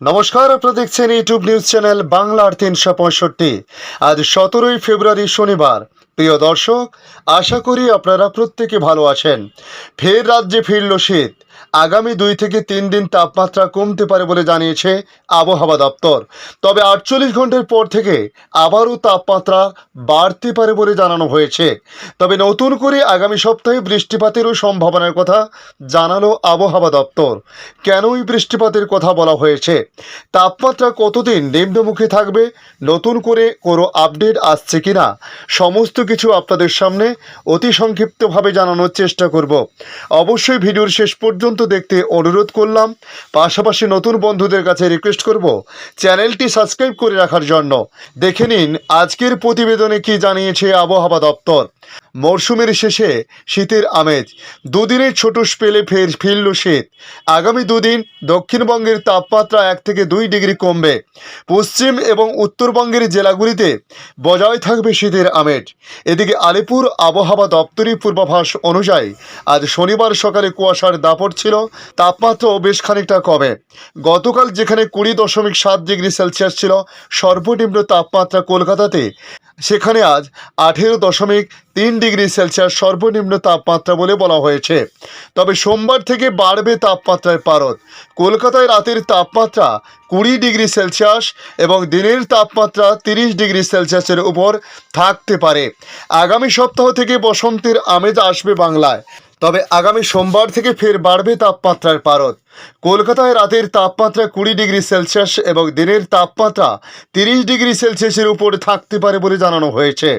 নমস্কার, আপনারা দেখছেন ইউটিউব নিউজ চ্যানেল বাংলার ৩৬৫। আজ ১৭ই ফেব্রুয়ারি শনিবার। প্রিয় দর্শক, আশা করি আপনারা প্রত্যেকে ভালো আছেন। ফের রাজ্যে ফিরল শীত। আগামী ২ থেকে ৩ দিন তাপমাত্রা কমতে পারে বলে জানিয়েছে আবহাওয়া দপ্তর। তবে ৪৮ ঘন্টার পর থেকে আবারও তাপমাত্রা বাড়তে পারে বলে জানানো হয়েছে। তবে নতুন করে আগামী সপ্তাহে বৃষ্টিপাতেরও সম্ভাবনার কথা জানালো আবহাওয়া দপ্তর। কেন এই বৃষ্টিপাতের কথা বলা হয়েছে, তাপমাত্রা কতদিন নিম্নমুখী থাকবে, নতুন করে কোনো আপডেট আসছে কিনা, সমস্ত কিছু আপনাদের সামনে অতি সংক্ষিপ্তভাবে জানানোর চেষ্টা করব। অবশ্যই ভিডিওর শেষ পর্যন্ত দেখতে অনুরোধ করলাম। পাশাপাশি নতুন বন্ধুদের কাছে রিকোয়েস্ট করব চ্যানেলটি সাবস্ক্রাইব করে রাখার জন্য। দেখে নিন আজকের প্রতিবেদনে কি জানিয়েছে আবহাওয়া দপ্তর। মরশুমের শেষে শীতের আমেজ, দুদিনের ছোট স্পেলে ফের ফিরল শীত। আগামী দুদিন দক্ষিণবঙ্গের তাপমাত্রা 1 থেকে 2 ডিগ্রি কমবে। পশ্চিম এবং উত্তরবঙ্গের জেলাগুলিতে বজায় থাকবে শীতের আমেজ। এদিকে আলিপুর আবহাওয়া দপ্তরের পূর্বাভাস অনুযায়ী আজ শনিবার সকালে কুয়াশার দাপট ছিল, তাপমাত্রাও বেশ খানিকটা কমে। গতকাল যেখানে 20.7 ডিগ্রি সেলসিয়াস ছিল সর্বনিম্ন তাপমাত্রা কলকাতাতে, সেখানে আজ 18.3 ডিগ্রি সেলসিয়াস সর্বনিম্ন তাপমাত্রা বলে বলা হয়েছে। তবে সোমবার থেকে বাড়বে তাপমাত্রার পারদ। কলকাতায় রাতের তাপমাত্রা 20 ডিগ্রি সেলসিয়াস এবং দিনের তাপমাত্রা 30 ডিগ্রি সেলসিয়াসের উপর থাকতে পারে। আগামী সপ্তাহ থেকে বসন্তের আমেজ আসবে বাংলায়। তবে আগামী সোমবার থেকে ফের বাড়বে তাপমাত্রার পারদ। কলকাতায় রাতের তাপমাত্রা 20 ডিগ্রি সেলসিয়াস এবং দিনের তাপমাত্রা 30 ডিগ্রি সেলসিয়াসের উপর থাকতে পারে বলে জানানো হয়েছে।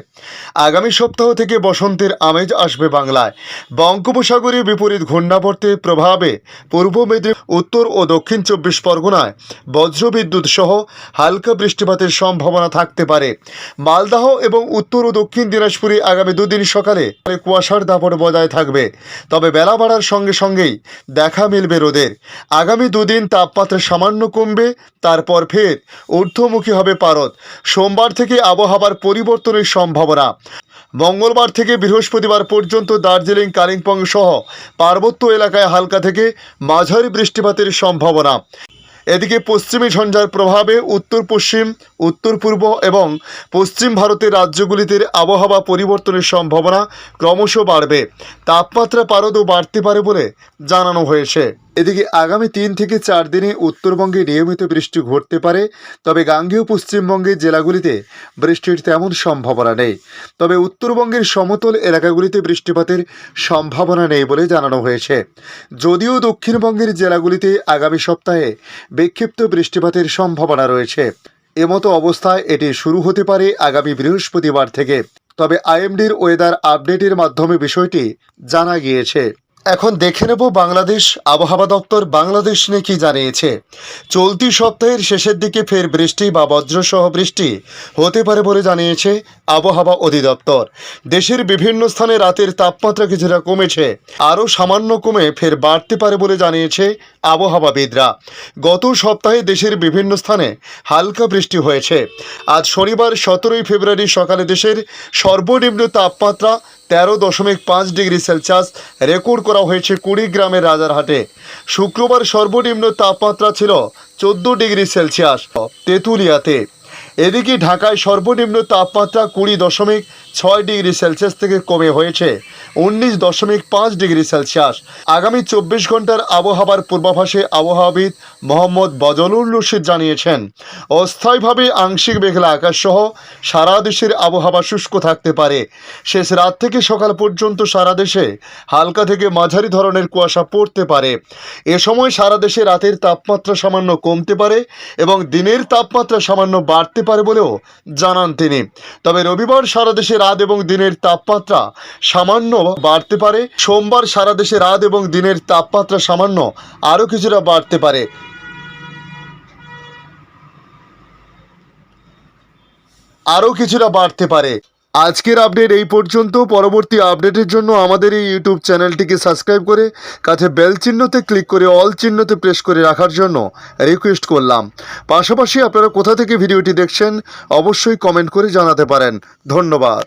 আগামী সপ্তাহ থেকে বসন্তের আমেজ আসবে বাংলায়। বঙ্গোপসাগরে বিপরীত ঘূর্ণাবর্তের প্রভাবে পূর্ব মেদিনীপুর, উত্তর ও দক্ষিণ 24 পরগনায় বজ্রবিদ্যুৎ সহ হালকা বৃষ্টিপাতের সম্ভাবনা থাকতে পারে। মালদহ এবং উত্তর ও দক্ষিণ দিনাজপুরে আগামী দুদিন সকালে কুয়াশার দাপট বজায় থাকবে। তবে বেলা বাড়ার সঙ্গে সঙ্গেই দেখা মিলবে রোদের। আগামী দুদিন তাপমাত্রা সামান্য কমবে, তারপর ফের ঊর্ধ্বমুখী হবে পারদ। সোমবার থেকে আবহাওয়ার পরিবর্তনের সম্ভাবনা। মঙ্গলবার থেকে বৃহস্পতিবার পর্যন্ত দার্জিলিং, কালিম্পং সহ পার্বত্য এলাকায় হালকা থেকে মাঝারি বৃষ্টিপাতের সম্ভাবনা। এদিকে পশ্চিমী ঝঞ্ঝার প্রভাবে উত্তর পশ্চিম, উত্তর পূর্ব এবং পশ্চিম ভারতের রাজ্যগুলিতে আবহাওয়া পরিবর্তনের সম্ভাবনা ক্রমশ বাড়বে। তাপমাত্রা পারদও বাড়তে পারে বলে জানানো হয়েছে। এদিকে আগামী 3 থেকে 4 দিনে উত্তরবঙ্গে নিয়মিত বৃষ্টি ঘটতে পারে। তবে গাঙ্গেয় পশ্চিমবঙ্গের জেলাগুলিতে বৃষ্টির তেমন সম্ভাবনা নেই। তবে উত্তরবঙ্গের সমতল এলাকাগুলিতে বৃষ্টিপাতের সম্ভাবনা নেই বলে জানানো হয়েছে। যদিও দক্ষিণবঙ্গের জেলাগুলিতে আগামী সপ্তাহে বিক্ষিপ্ত বৃষ্টিপাতের সম্ভাবনা রয়েছে। এমতো অবস্থায় এটি শুরু হতে পারে আগামী বৃহস্পতিবার থেকে। তবে আইএমডির ওয়েদার আপডেটের মাধ্যমে বিষয়টি জানা গিয়েছে। এখন দেখে নেব বাংলাদেশ আবহাওয়া দপ্তর বাংলাদেশ নিয়ে কি জানিয়েছে। চলতি সপ্তাহের শেষের দিকে ফের বৃষ্টি বা বজ্রসহ বৃষ্টি হতে পারে বলে জানিয়েছে আবহাওয়া অধিদপ্তর। দেশের বিভিন্ন স্থানে রাতের তাপমাত্রা কিছুটা কমেছে, আরও সামান্য কমে ফের বাড়তে পারে বলে জানিয়েছে আবহাওয়াবিদরা। গত সপ্তাহে দেশের বিভিন্ন স্থানে হালকা বৃষ্টি হয়েছে। আজ শনিবার 17ই ফেব্রুয়ারি সকালে দেশের সর্বনিম্ন তাপমাত্রা 13.5 ডিগ্রি সেলসিয়াস রেকর্ড করা হয়েছে কুড়িগ্রামের রাজারহাটে। শুক্রবার সর্বনিম্ন তাপমাত্রা ছিল 14 ডিগ্রি সেলসিয়াস তেঁতুলিয়াতে। এদিকে ঢাকায় সর্বনিম্ন তাপমাত্রা 20.6 ডিগ্রি সেলসিয়াস থেকে কমে হয়েছে 19.5 ডিগ্রি সেলসিয়াস। আগামী 24 ঘন্টার আবহাওয়ার পূর্বাভাসে আবহাওয়াবিদ মোহাম্মদ বজলুর রশিদ জানিয়েছেন, অস্থায়ীভাবে আংশিক মেঘলা আকাশ সহ সারা দেশের আবহাওয়া শুষ্ক থাকতে পারে। শেষ রাত থেকে সকাল পর্যন্ত সারা দেশে হালকা থেকে মাঝারি ধরনের কুয়াশা পড়তে পারে। এ সময় সারা দেশে রাতের তাপমাত্রা সামান্য কমতে পারে এবং দিনের তাপমাত্রা সামান্য বাড়তে পারে বলেও জানান তিনি। তবে রবিবার সারা দেশে রাত এবং দিনের তাপমাত্রা সামান্য বাড়তে পারে। সোমবার সারা দেশে রাত এবং দিনের তাপমাত্রা সামান্য আরও কিছুটা বাড়তে পারে। আজকের আপডেট এই পর্যন্ত। পরবর্তী আপডেটের জন্য আমাদের এই ইউটিউব চ্যানেলটিকে সাবস্ক্রাইব করে কাছে বেল চিহ্নতে ক্লিক করে অল চিহ্নতে প্রেস করে রাখার জন্য রিকোয়েস্ট করলাম। পাশাপাশি আপনারা কোথা থেকে ভিডিওটি দেখছেন অবশ্যই কমেন্ট করে জানাতে পারেন। ধন্যবাদ।